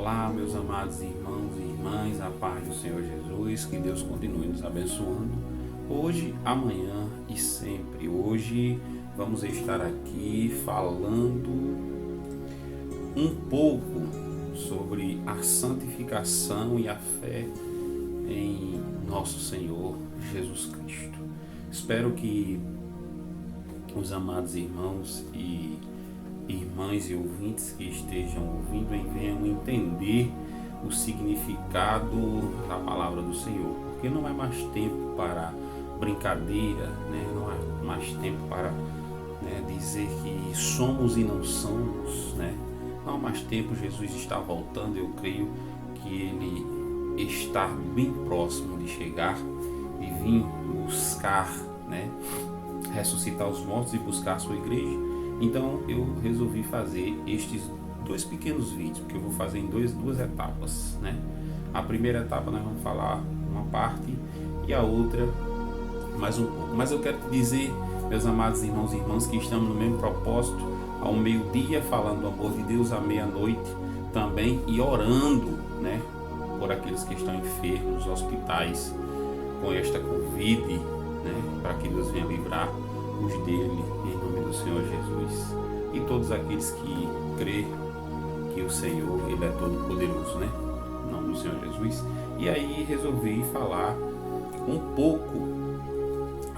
Olá, meus amados irmãos e irmãs, a paz do Senhor Jesus, que Deus continue nos abençoando, hoje, amanhã e sempre. Hoje vamos estar aqui falando um pouco sobre a santificação e a fé em nosso Senhor Jesus Cristo. Espero que os amados irmãos e irmãs e ouvintes que estejam ouvindo venham entender o significado da palavra do Senhor, porque não é mais tempo para brincadeira, não é mais tempo para dizer que somos e não somos, não há mais tempo. Jesus está voltando. Eu creio que Ele está bem próximo de chegar e vir buscar, ressuscitar os mortos e buscar a sua igreja. Então eu resolvi fazer estes dois pequenos vídeos, porque eu vou fazer em duas etapas, A primeira etapa nós vamos falar uma parte e a outra mais um pouco. Mas eu quero te dizer, meus amados irmãos e irmãs, que estamos no mesmo propósito, ao meio-dia falando do amor de Deus, à meia-noite também, e orando, por aqueles que estão enfermos nos hospitais com esta Covid, para que Deus venha livrar os dele, em nome do Senhor Jesus, e todos aqueles que crê que o Senhor, Ele é todo poderoso, em nome do Senhor Jesus. E aí resolvi falar um pouco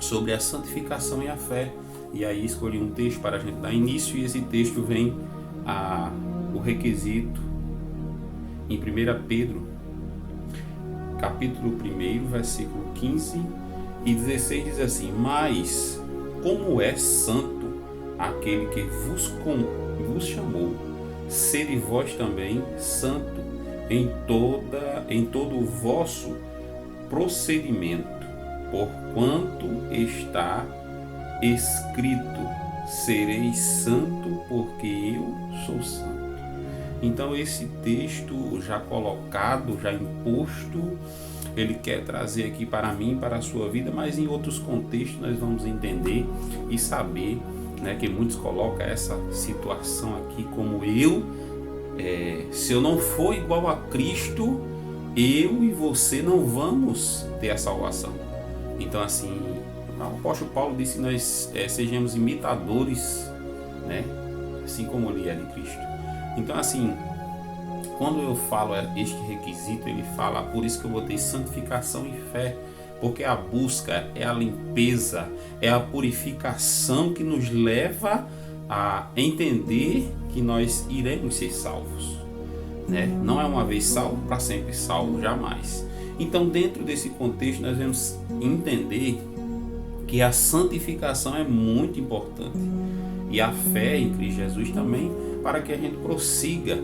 sobre a santificação e a fé, e aí escolhi um texto para a gente dar início, e esse texto vem o requisito em 1 Pedro, capítulo 1, versículo 15 e 16, diz assim: mas como é santo aquele que vos chamou, sede vós também santo em todo o vosso procedimento, porquanto está escrito: sereis santo, porque eu sou santo. Então esse texto já colocado, já imposto, ele quer trazer aqui para mim, para a sua vida, mas em outros contextos nós vamos entender e saber, que muitos colocam essa situação aqui como se eu não for igual a Cristo, eu e você não vamos ter a salvação. Então assim, o apóstolo Paulo disse que nós sejamos imitadores, assim como ele é de Cristo. Então assim, quando eu falo este requisito, ele fala: por isso que eu botei santificação e fé, porque a busca é a limpeza, é a purificação que nos leva a entender que nós iremos ser salvos, Não é uma vez salvo, para sempre salvo, jamais. Então, dentro desse contexto, nós vamos entender que a santificação é muito importante, e a fé em Cristo Jesus também, para que a gente prossiga,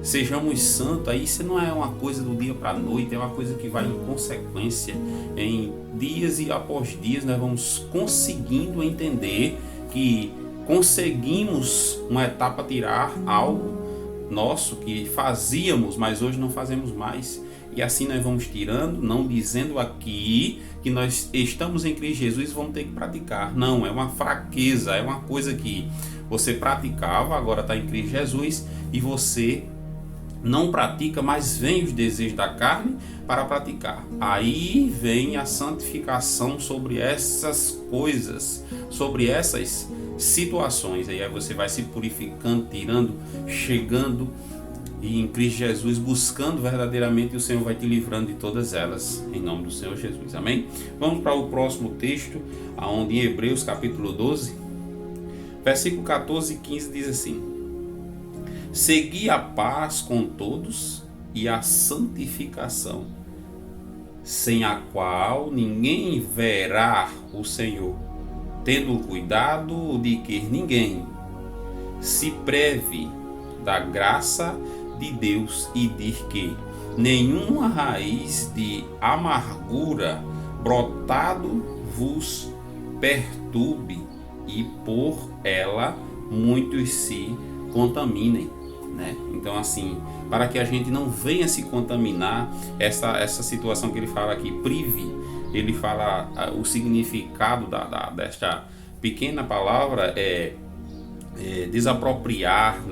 sejamos santos. Aí isso não é uma coisa do dia para a noite, é uma coisa que vai em consequência. Em dias e após dias nós vamos conseguindo entender que conseguimos uma etapa tirar algo nosso que fazíamos, mas hoje não fazemos mais. E assim nós vamos tirando, não dizendo aqui que nós estamos em Cristo Jesus e vamos ter que praticar. Não, é uma fraqueza, é uma coisa que você praticava, agora está em Cristo Jesus e você não pratica, mas vem os desejos da carne para praticar. Aí vem a santificação sobre essas coisas, sobre essas situações. Aí você vai se purificando, tirando, chegando e em Cristo Jesus, buscando verdadeiramente, e o Senhor vai te livrando de todas elas, em nome do Senhor Jesus. Amém? Vamos para o próximo texto, onde em Hebreus capítulo 12, versículo 14 e 15 diz assim: segui a paz com todos e a santificação, sem a qual ninguém verá o Senhor, tendo cuidado de que ninguém se preve da graça de Deus, e de que nenhuma raiz de amargura brotado vos perturbe, e por ela muitos se contaminem. Então assim, para que a gente não venha se contaminar, essa situação que ele fala aqui, ele fala o significado desta pequena palavra é desapropriar,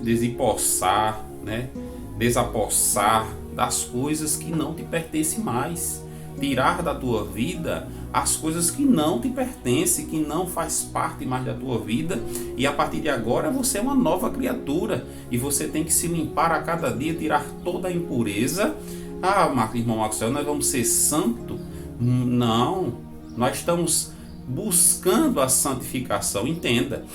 desempossar, né? Desapossar das coisas que não te pertencem mais. Tirar da tua vida as coisas que não te pertencem, que não faz parte mais da tua vida. E a partir de agora você é uma nova criatura. E você tem que se limpar a cada dia, tirar toda a impureza. Ah, irmão Maxwell, nós vamos ser santo? Não, nós estamos buscando a santificação. Entenda,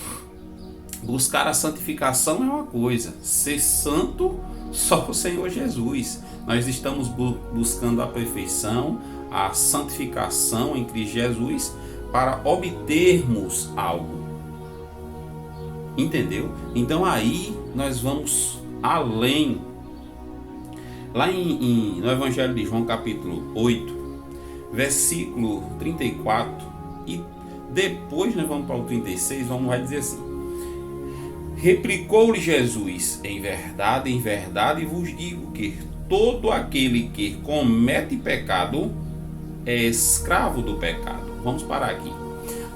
buscar a santificação é uma coisa, ser santo só o Senhor Jesus. Nós estamos buscando a perfeição, a santificação em Cristo Jesus para obtermos algo. Entendeu? Então aí nós vamos além. Lá no Evangelho de João, capítulo 8, versículo 34, e depois nós vamos para o 36, vai dizer assim: replicou-lhe Jesus: em verdade vos digo que todo aquele que comete pecado é escravo do pecado. Vamos parar aqui.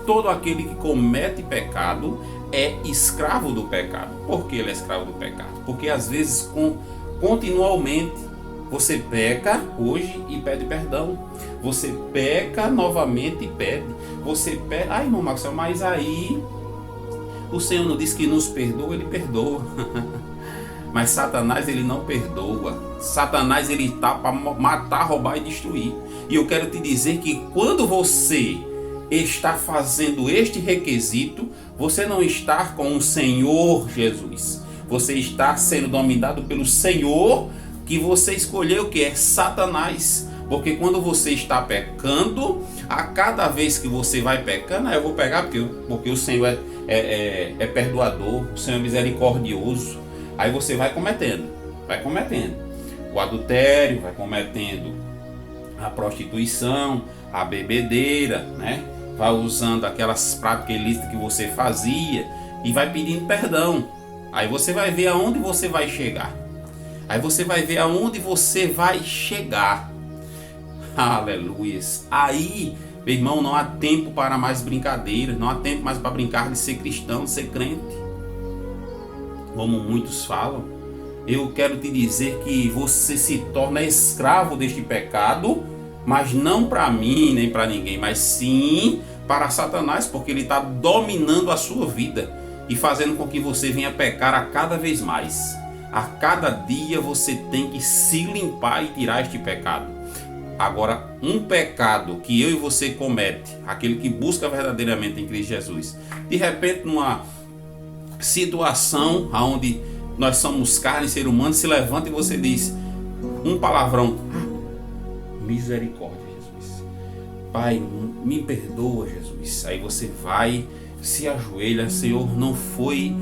Todo aquele que comete pecado é escravo do pecado. Por que ele é escravo do pecado? Porque às vezes continuamente você peca hoje e pede perdão. Você peca novamente e pede. Você pede. Ai, irmão Maxwell, mas aí o Senhor não diz que nos perdoa, ele perdoa. Mas Satanás, ele não perdoa. Satanás, ele está para matar, roubar e destruir. E eu quero te dizer que quando você está fazendo este requisito, você não está com o Senhor Jesus. Você está sendo dominado pelo Senhor que você escolheu, que é Satanás. Porque quando você está pecando, a cada vez que você vai pecando, eu vou pegar porque o Senhor é perdoador, o Senhor é misericordioso. Aí você vai cometendo o adultério, vai cometendo a prostituição, a bebedeira, né? Vai usando aquelas práticas ilícitas que você fazia e vai pedindo perdão. Aí você vai ver aonde você vai chegar. Aleluia. Aí, meu irmão, não há tempo para mais brincadeiras, não há tempo mais para brincar de ser cristão, de ser crente, como muitos falam. Eu quero te dizer que você se torna escravo deste pecado, mas não para mim nem para ninguém, mas sim para Satanás, porque ele está dominando a sua vida e fazendo com que você venha pecar a cada vez mais. A cada dia você tem que se limpar e tirar este pecado. Agora, um pecado que eu e você comete, aquele que busca verdadeiramente em Cristo Jesus, de repente numa situação onde nós somos carne, ser humano, se levanta e você diz um palavrão: misericórdia, Jesus, Pai, me perdoa, Jesus. Aí você vai, se ajoelha: Senhor, não foi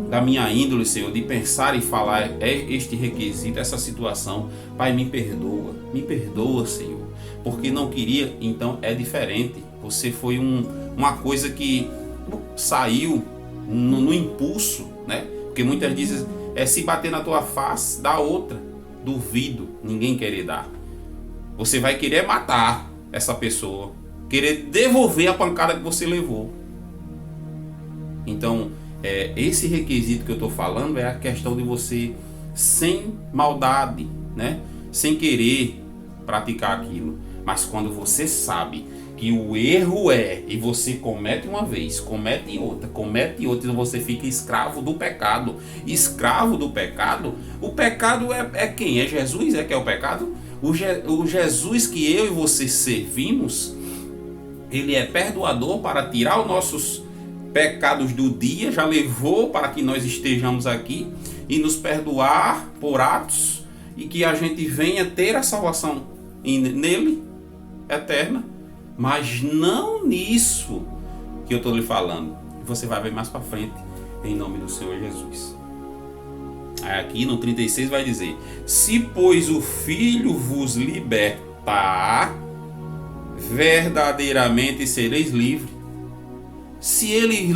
da minha índole, Senhor, de pensar e falar este requisito, essa situação. Pai, me perdoa, Senhor, porque não queria. Então é diferente. Você foi uma coisa que saiu no impulso, né? Porque muitas dizem, se bater na tua face, dá outra. Duvido ninguém querer dar. Você vai querer matar essa pessoa, querer devolver a pancada que você levou. Então, esse requisito que eu estou falando é a questão de você, sem maldade, né? Sem querer praticar aquilo. Mas quando você sabe que o erro e você comete uma vez, comete outra, então você fica escravo do pecado. Escravo do pecado. O pecado é quem? É Jesus? É que é o pecado? O Jesus que eu e você servimos, ele é perdoador para tirar os nossos pecados do dia, já levou para que nós estejamos aqui e nos perdoar por atos e que a gente venha ter a salvação nele eterna. Mas não nisso que eu estou lhe falando. Você vai ver mais para frente, em nome do Senhor Jesus. Aqui no 36 vai dizer: se pois o Filho vos libertar, verdadeiramente sereis livres. Se ele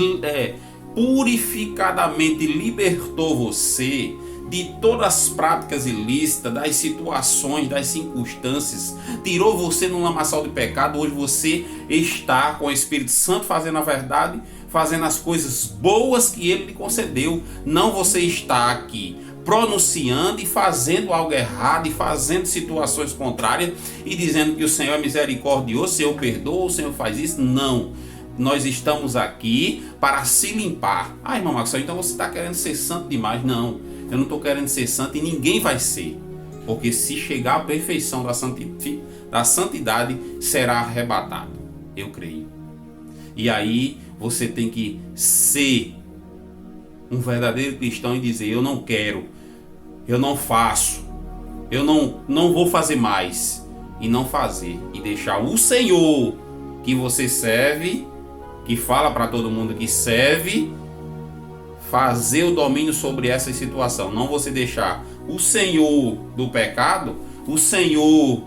purificadamente libertou você de todas as práticas ilícitas, das situações, das circunstâncias, tirou você num lamaçal de pecado, hoje você está com o Espírito Santo fazendo a verdade, fazendo as coisas boas que ele lhe concedeu. Não você está aqui pronunciando e fazendo algo errado e fazendo situações contrárias e dizendo que o Senhor é misericordioso, o Senhor perdoa, o Senhor faz isso. Não. Nós estamos aqui para se limpar. Ah, irmão Maxwell, então você está querendo ser santo demais. Não, eu não estou querendo ser santo e ninguém vai ser. Porque se chegar à perfeição da santidade, será arrebatado. Eu creio. E aí você tem que ser um verdadeiro cristão e dizer: eu não quero, eu não faço, eu não vou fazer mais. E não fazer. E deixar o Senhor que você serve, que fala para todo mundo que serve, fazer o domínio sobre essa situação. Não você deixar o Senhor do pecado, o Senhor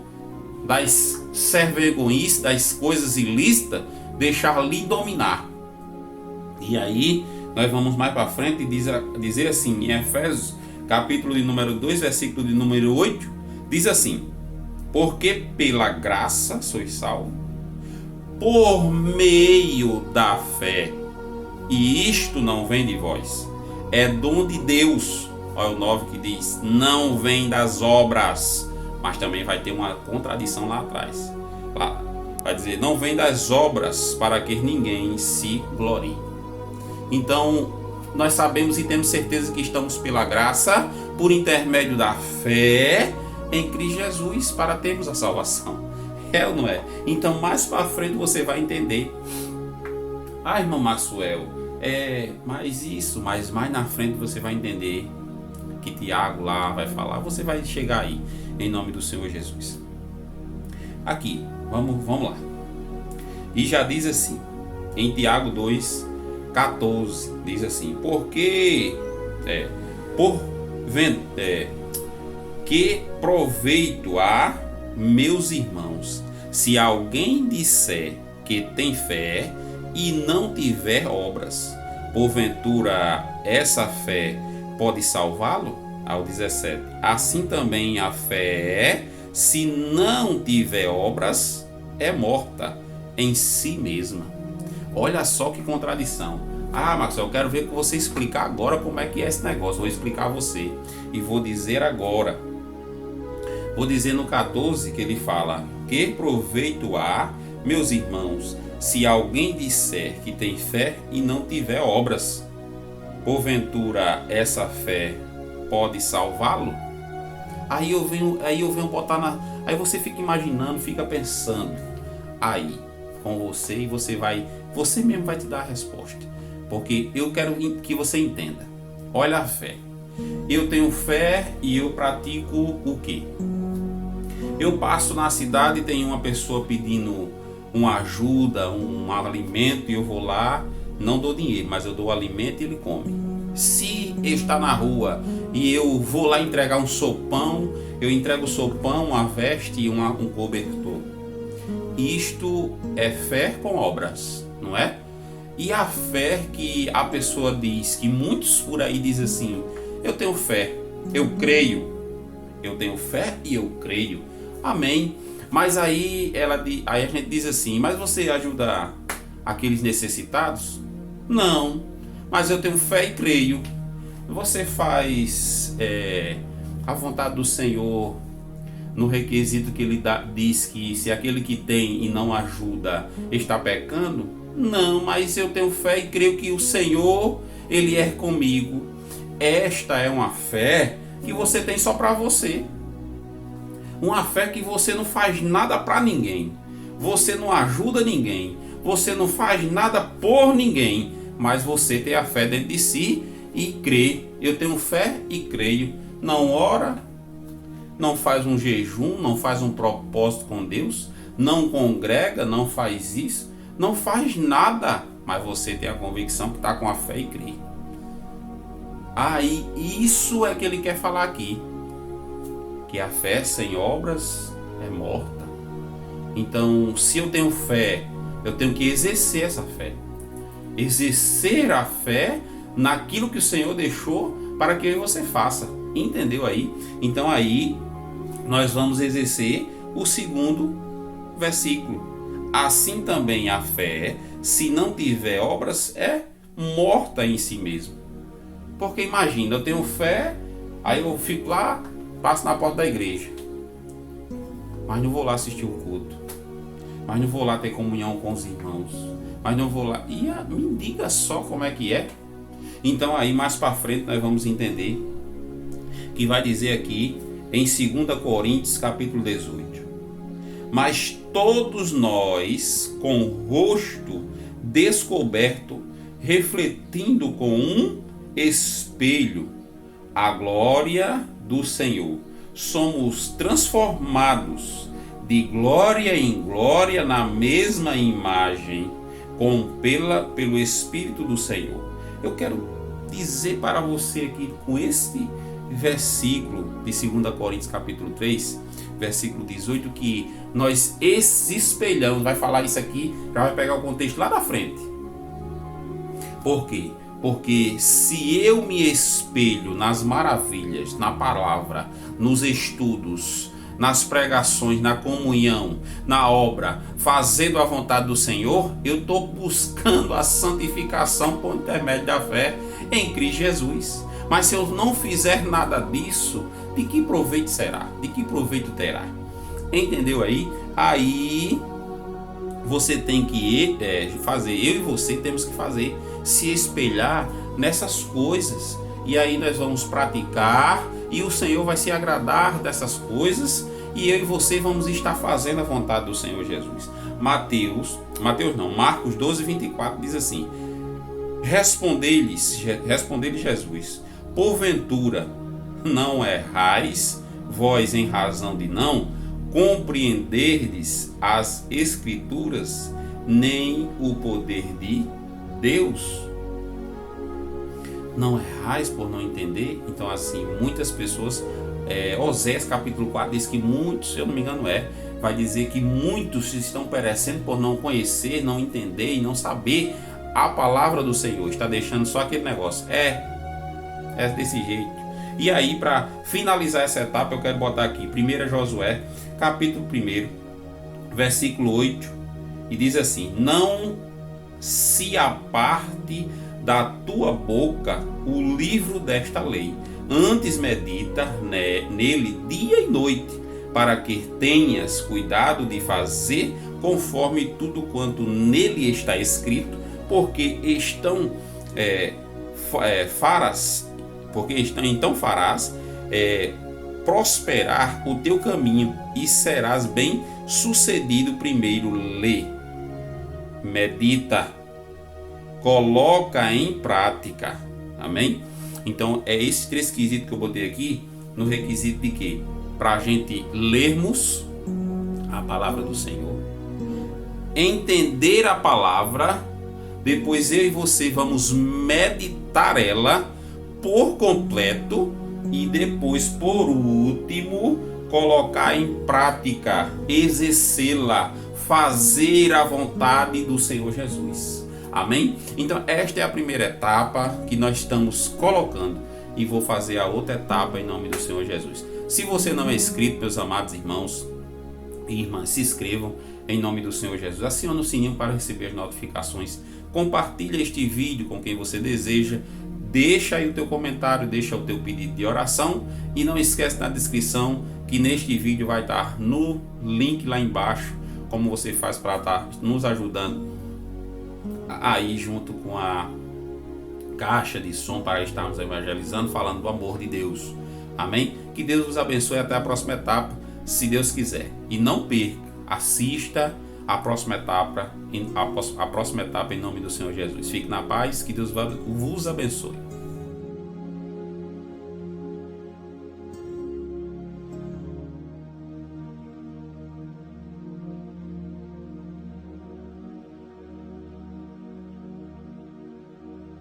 das servergonhices, das coisas ilícitas, deixar lhe dominar. E aí nós vamos mais para frente e dizer assim, em Efésios capítulo de número 2, versículo de número 8, diz assim: porque pela graça sois salvos por meio da fé, e isto não vem de vós, é dom de Deus. Olha o 9 que diz: não vem das obras. Mas também vai ter uma contradição lá atrás. Lá vai dizer: não vem das obras, para que ninguém se glorie. Então nós sabemos e temos certeza que estamos pela graça, por intermédio da fé em Cristo Jesus, para termos a salvação. É ou não é? Então mais para frente você vai entender. Ah, irmão Maxwell, mas isso, mas mais na frente você vai entender que Tiago lá vai falar. Você vai chegar aí, em nome do Senhor Jesus. Aqui, vamos lá. E já diz assim, em Tiago 2:14, diz assim: porque que proveito há, meus irmãos, se alguém disser que tem fé e não tiver obras, porventura essa fé pode salvá-lo? Ao 17: assim também a fé, se não tiver obras, é morta em si mesma. Olha só que contradição. Ah, Maxwell, eu quero ver que você explicar agora como é que é esse negócio. Vou explicar a você e vou dizer agora. Vou dizer no 14 que ele fala: que proveito há, meus irmãos, se alguém disser que tem fé e não tiver obras, porventura essa fé pode salvá-lo? Aí eu venho botar aí você fica imaginando, fica pensando aí com você, e você mesmo vai te dar a resposta, porque eu quero que você entenda. Olha a fé. Eu tenho fé e eu pratico o quê? Eu passo na cidade e tem uma pessoa pedindo uma ajuda, um alimento, e eu vou lá, não dou dinheiro, mas eu dou alimento e ele come. Se está na rua e eu vou lá entregar um sopão, eu entrego o sopão, uma veste e um cobertor. Isto é fé com obras, não é? E a fé que a pessoa diz, que muitos por aí dizem assim: eu tenho fé, eu creio, eu tenho fé e eu creio. Amém. Mas aí a gente diz assim: mas você ajuda aqueles necessitados? Não, mas eu tenho fé e creio. Você faz a vontade do Senhor no requisito que ele diz que se aquele que tem e não ajuda está pecando? Não, mas eu tenho fé e creio que o Senhor, ele é comigo. Esta é uma fé que você tem só para você. Uma fé que você não faz nada para ninguém, você não ajuda ninguém, você não faz nada por ninguém, mas você tem a fé dentro de si e crê. Eu tenho fé e creio. Não ora, não faz um jejum, não faz um propósito com Deus, não congrega, não faz isso, não faz nada, mas você tem a convicção que está com a fé e crê. Aí isso é que ele quer falar aqui, que a fé sem obras é morta. Então, se eu tenho fé, eu tenho que exercer essa fé. Exercer a fé naquilo que o Senhor deixou para que você faça. Entendeu aí? Então aí nós vamos exercer o segundo versículo. Assim também a fé, se não tiver obras, é morta em si mesmo. Porque imagina, eu tenho fé Aí eu fico lá, passo na porta da igreja, mas não vou lá assistir o culto, mas não vou lá ter comunhão com os irmãos, mas não vou lá. Me diga só como é que é. Então aí mais para frente nós vamos entender que vai dizer aqui em 2 Coríntios capítulo 18: mas todos nós com o rosto descoberto, refletindo com um espelho a glória do Senhor, somos transformados de glória em glória na mesma imagem pelo Espírito do Senhor. Eu quero dizer para você aqui com este versículo de 2 Coríntios capítulo 3, versículo 18, que nós espelhamos, vai falar isso aqui, já vai pegar o contexto lá da frente. Por quê? Porque se eu me espelho nas maravilhas, na palavra, nos estudos, nas pregações, na comunhão, na obra, fazendo a vontade do Senhor, eu estou buscando a santificação por intermédio da fé em Cristo Jesus. Mas se eu não fizer nada disso, de que proveito será? De que proveito terá? Entendeu aí? Aí você tem que fazer, eu e você temos que fazer, se espelhar nessas coisas. E aí nós vamos praticar e o Senhor vai se agradar dessas coisas e eu e você vamos estar fazendo a vontade do Senhor Jesus. Marcos 12, 24 diz assim: Respondeu-lhe Jesus: porventura não errais vós em razão de não compreenderdes as Escrituras, nem o poder de Deus? Não errais por não entender? Então assim, muitas pessoas, Osés capítulo 4 diz que muitos, se eu não me engano vai dizer que muitos estão perecendo por não conhecer, não entender e não saber a palavra do Senhor. Está deixando só aquele negócio, é desse jeito. E aí, para finalizar essa etapa, eu quero botar aqui 1 Josué capítulo 1, versículo 8, e diz assim: não se aparte da tua boca o livro desta lei, antes medita nele dia e noite, para que tenhas cuidado de fazer conforme tudo quanto nele está escrito, porque então farás prosperar o teu caminho e serás bem sucedido. Primeiro lê, medita, coloca em prática. Amém? Então é esses 3 quesitos que eu botei aqui, no requisito de quê? Para a gente lermos a palavra do Senhor, entender a palavra, depois eu e você vamos meditar ela por completo e depois, por último, colocar em prática, exercê-la, fazer a vontade do Senhor Jesus. Amém? Então esta é a primeira etapa que nós estamos colocando e vou fazer a outra etapa em nome do Senhor Jesus. Se você não é inscrito, meus amados irmãos e irmãs, se inscrevam em nome do Senhor Jesus. Acione o sininho para receber as notificações. Compartilhe este vídeo com quem você deseja. Deixa aí o teu comentário, deixa o teu pedido de oração e não esquece na descrição que neste vídeo vai estar no link lá embaixo como você faz para estar nos ajudando aí junto com a caixa de som para estarmos evangelizando, falando do amor de Deus. Amém? Que Deus vos abençoe até a próxima etapa, se Deus quiser. E não perca, assista a próxima etapa em nome do Senhor Jesus. Fique na paz, que Deus vos abençoe.